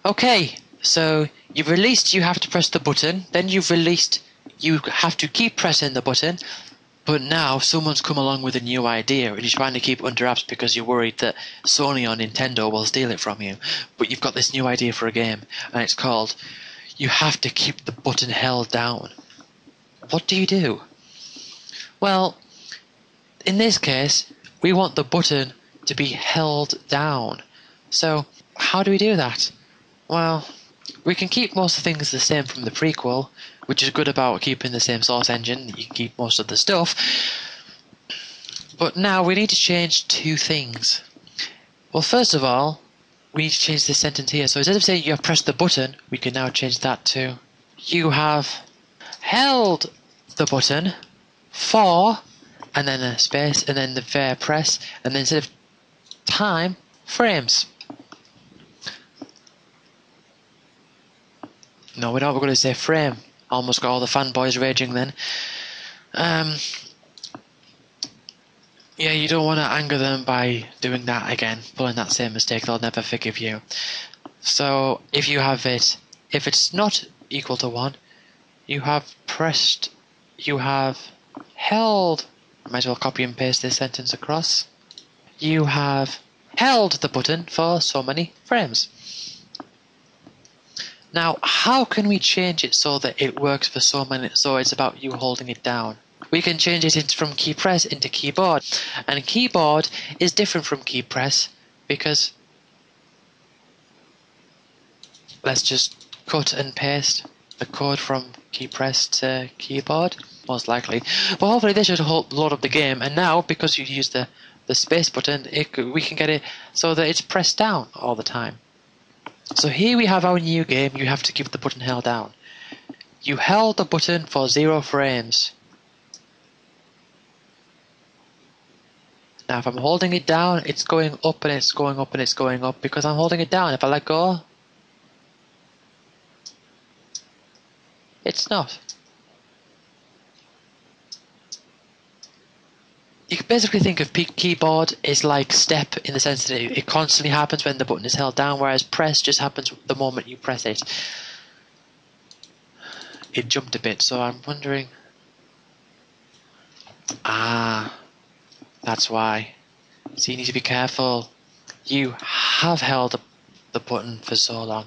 Okay, so you've released, you have to press the button, then you've released, you have to keep pressing the button, but now someone's come along with a new idea and you're trying to keep it under wraps because you're worried that Sony or Nintendo will steal it from you. But you've got this new idea for a game, and it's called, you have to keep the button held down. What do you do? Well, in this case, we want the button to be held down. So, how do we do that? Well, we can keep most of the things the same from the prequel, which is good about keeping the same source engine. You can keep most of the stuff. But now we need to change two things. Well, first of all, we need to change this sentence here. So instead of saying you have pressed the button, we can now change that to you have held the button for, and then a space, and then the fair press, and then instead of time, frames. No, we're not going to say frame. Almost got all the fanboys raging then. Yeah, you don't want to anger them by doing that again, pulling that same mistake. They'll never forgive you. So if you have it, if it's not equal to 1, you have pressed, you have held. I might as well copy and paste this sentence across. You have held the button for so many frames. Now, how can we change it so that it works for so many, so it's about you holding it down? We can change it from key press into keyboard. And keyboard is different from key press because, let's just cut and paste the code from key press to keyboard, most likely. But hopefully this should load up the game, and now, because you use the space button, we can get it so that it's pressed down all the time. So here we have our new game. You have to keep the button held down. You held the button for 0 frames. Now if I'm holding it down, it's going up and it's going up and it's going up because I'm holding it down. If I let go, it's not. You can basically think of keyboard is like step in the sense that it constantly happens when the button is held down, whereas press just happens the moment you press it. It jumped a bit, so I'm wondering. Ah, that's why. So you need to be careful. You have held the button for so long.